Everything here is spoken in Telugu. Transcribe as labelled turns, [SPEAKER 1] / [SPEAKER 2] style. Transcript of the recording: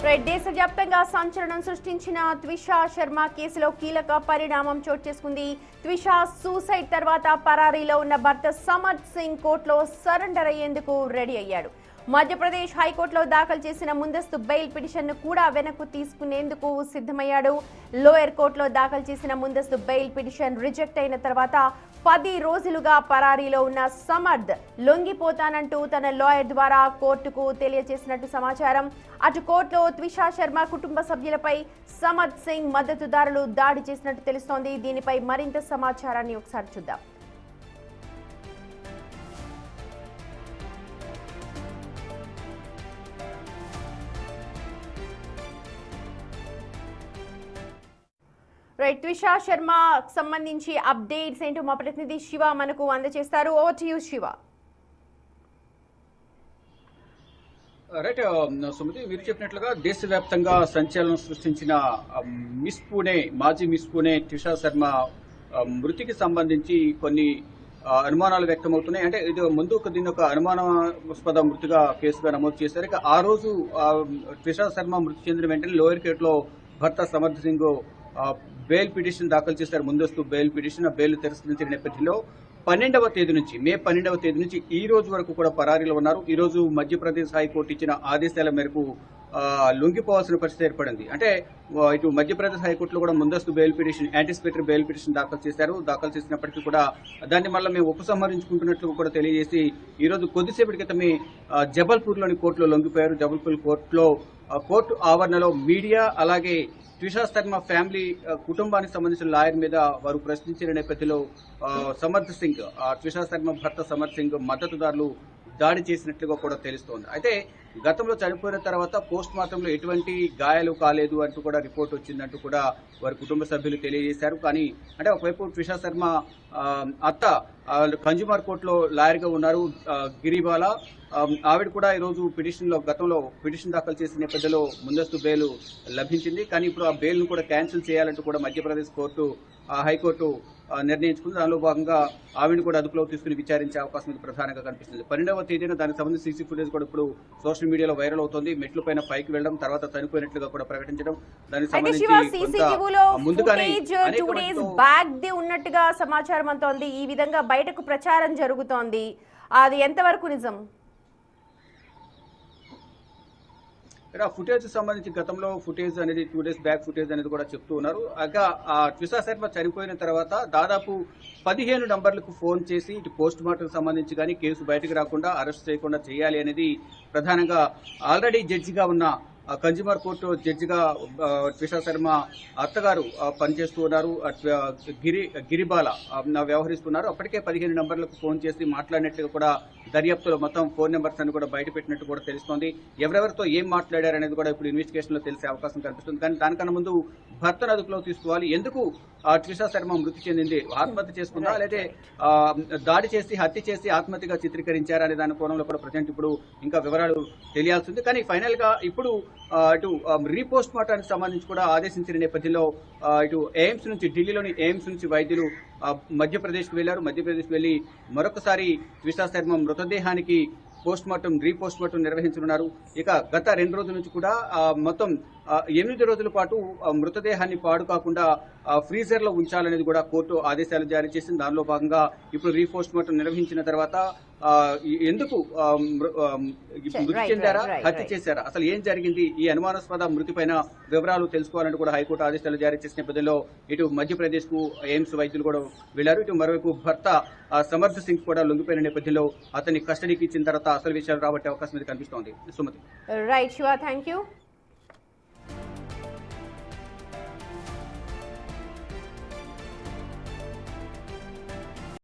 [SPEAKER 1] దేశవ్యాప్తంగా సంచలనం సృష్టించిన త్విషా శర్మ కేసులో కీలక పరిణామం చోటు చేసుకుంది. త్విషా సూసైడ్ తర్వాత పరారీలో ఉన్న భర్త సమర్థ్ సింగ్ కోర్టులో సరెండర్ అయ్యేందుకు రెడీ అయ్యాడు. మధ్యప్రదేశ్ హైకోర్టులో దాఖలు చేసిన ముందస్తు బెయిల్ పిటిషన్ను కూడా వెనక్కు తీసుకునేందుకు సిద్ధమయ్యాడు. లోయర్ కోర్టులో దాఖలు చేసిన ముందస్తు బెయిల్ పిటిషన్ రిజెక్ట్ అయిన తర్వాత 10 రోజులుగా పరారీలో ఉన్న సమర్థ్ లొంగిపోతానంటూ తన లాయర్ ద్వారా కోర్టుకు తెలియజేసినట్టు సమాచారం. అటు కోర్టులో త్విషా శర్మ కుటుంబ సభ్యులపై సమర్థ్ సింగ్ మద్దతుదారులు దాడి చేసినట్టు తెలుస్తోంది. దీనిపై మరింత సమాచారాన్ని ఒకసారి చూద్దాం. త్విషా శర్మ సంబంధించి అప్డేట్స్ ఏంటో మా ప్రతినిధి శివ మనకు అందజేస్తారు. Over to you Shiva.
[SPEAKER 2] Right Sumathi, మీరు చెప్పినట్లుగా దేశవ్యాప్తంగా సంచలనం సృష్టించిన మిస్ పూణే మాజీ మిస్ పూణే త్విషా శర్మ మృతికి సంబంధించి కొన్ని అనుమానాలు వ్యక్తమవుతున్నాయి. అంటే ఇది ముందు దీన్ని ఒక అనుమానాస్పద మృతిగా కేసుగా నమోదు చేశారు. ఇక ఆ రోజు త్విషా శర్మ మృతి చెందిన వెంటనే లోయర్ కోర్టులో భర్త సమర్థ్ సింగ్ బెయిల్ పిటిషన్ దాఖలు చేశారు. ముందస్తు బెయిల్ పిటిషన్. ఆ బెయిల్ తిరస్కరించిన నేపథ్యంలో మే 12వ తేదీ నుంచి ఈ రోజు వరకు కూడా పరారీలో ఉన్నారు. ఈ రోజు మధ్యప్రదేశ్ హైకోర్టు ఇచ్చిన ఆదేశాల మేరకు లొంగిపోవాల్సిన పరిస్థితి ఏర్పడింది. అంటే ఇటు మధ్యప్రదేశ్ హైకోర్టులో కూడా ముందస్తు bail petition, anticipatory bail petition దాఖలు చేశారు. దాఖలు చేసినప్పటికీ కూడా దాన్ని మళ్ళీ మేము ఉపసంహరించుకుంటున్నట్లు కూడా తెలియజేసి ఈ రోజు కొద్దిసేపటి క్రితమే జబల్పూర్లోని కోర్టులో లొంగిపోయారు. జబల్పూర్ కోర్టు ఆవరణలో మీడియా అలాగే త్విషా శర్మ ఫ్యామిలీ కుటుంబానికి సంబంధించిన లాయర్ మీద వారు ప్రశ్నించిన నేపథ్యంలో సమర్థ్ సింగ్, త్విషా శర్మ భర్త సమర్థ్ సింగ్ మద్దతుదారులు దాడి చేసినట్లుగా కూడా తెలుస్తోంది. అయితే గతంలో చనిపోయిన తర్వాత పోస్ట్ మార్టంలో ఎటువంటి గాయాలు కాలేదు అంటూ కూడా రిపోర్ట్ వచ్చిందంటూ కూడా వారి కుటుంబ సభ్యులు తెలియజేశారు. కానీ అంటే ఒకవైపు త్విషా శర్మ అత్త కన్జ్యూమర్ కోర్టులో లాయర్గా ఉన్నారు గిరిబాలా. ఆవిడ కూడా ఈరోజు గతంలో పిటిషన్ దాఖలు చేసిన నేపథ్యంలో ముందస్తు బెయిల్ లభించింది. కానీ ఇప్పుడు ఆ బెయిల్ను కూడా క్యాన్సిల్ చేయాలంటూ కూడా మధ్యప్రదేశ్ హైకోర్టు నిర్ణయించుకుంది. దానిలో భాగంగా ఆవిడని కూడా అదుపులో తీసుకుని విచారించే అవకాశం ఇది ప్రధానంగా కనిపిస్తుంది. 12వ తేదీన దానికి సంబంధించి సీసీ ఫుటేజ్ కూడా ఇప్పుడు సోషల్ మీడియాలో వైరల్ అవుతుంది. మెట్ల పైన పైకి వెళ్ళడం, తర్వాత చనిపోయినట్లుగా కూడా ప్రకటించడం, దానికి సంబంధించి ముందుగానే
[SPEAKER 1] ఉన్నట్టుగా సమాచారం అంతోంది. ఈ విధంగా బయటకు ప్రచారం జరుగుతోంది. అది ఎంతవరకు నిజం?
[SPEAKER 2] ఫుటేజ్ సంబంధించి గతంలో ఫుటేజ్ అనేది 2 days బ్యాక్ ఫుటేజ్ అనేది కూడా చెప్తూ ఉన్నారు. త్విషా శర్మ చనిపోయిన తర్వాత దాదాపు 15 నంబర్లకు ఫోన్ చేసి ఇటు పోస్ట్ మార్టం సంబంధించి కానీ కేసు బయటకు రాకుండా అరెస్ట్ చేయకుండా చేయాలి అనేది ప్రధానంగా ఆల్రెడీ జడ్జిగా ఉన్న కన్జ్యూమర్ కోర్టు జడ్జిగా త్విషా శర్మ అత్తగారు పనిచేస్తూ ఉన్నారు. గిరిబాల వ్యవహరిస్తున్నారు. అప్పటికే 15 నంబర్లకు ఫోన్ చేసి మాట్లాడినట్లుగా కూడా దర్యాప్తులో మొత్తం ఫోన్ నెంబర్స్ అన్ని కూడా బయట పెట్టినట్టు కూడా తెలుస్తోంది. ఎవరెవరితో ఏం మాట్లాడారు అనేది కూడా ఇప్పుడు ఇన్వెస్టిగేషన్ లో తెలిసే అవకాశం కనిపిస్తుంది. కానీ దానికన్నా ముందు భర్తను అదుపులో తీసుకోవాలి. ఎందుకు త్విషా శర్మ మృతి చెందింది? ఆత్మహత్య చేసుకుందా లేదా దాడి చేసి హత్య చేసి ఆత్మహత్యగా చిత్రీకరించారా అనే దాని కోణంలో కూడా ప్రజెంట్ ఇప్పుడు ఇంకా వివరాలు తెలియాల్సింది. కానీ ఫైనల్ గా ఇప్పుడు ఇటు రీపోస్ట్ మార్టానికి సంబంధించి కూడా ఆదేశించిన నేపథ్యంలో ఇటు ఎయిమ్స్ నుంచి, ఢిల్లీలోని ఎయిమ్స్ నుంచి వైద్యులు మధ్యప్రదేశ్కి వెళ్లారు. మధ్యప్రదేశ్కి వెళ్లి మరొకసారి త్విషా శర్మ మృతదేహానికి రీపోస్ట్ మార్టం నిర్వహించనున్నారు. ఇక గత 2 రోజుల నుంచి కూడా మొత్తం 8 రోజుల పాటు మృతదేహాన్ని పాడు కాకుండా ఫ్రీజర్ లో ఉంచాలనేది కూడా కోర్టు ఆదేశాలు జారీ చేసింది. దానిలో భాగంగా ఇప్పుడు రీపోస్ట్ మార్టం నిర్వహించిన తర్వాత ఎందుకు మృతి చెందారా, హత్య చేశారా, అసలు ఏం జరిగింది, ఈ అనుమానాస్పద మృతి పైన వివరాలు తెలుసుకోవాలంటూ కూడా హైకోర్టు ఆదేశాలు జారీ చేసిన నేపథ్యంలో ఇటు మధ్యప్రదేశ్ కు ఎయిమ్స్ వైద్యులు కూడా వెళ్లారు. ఇటు మరోవైపు భర్త సమర్థ్ సింగ్ కూడా లొంగిపోయిన నేపథ్యంలో అతన్ని కస్టడీకి ఇచ్చిన తర్వాత అసలు విషయాలు రాబట్టే అవకాశం కనిపిస్తోంది. Sumathi.
[SPEAKER 1] Right Shiva, thank you.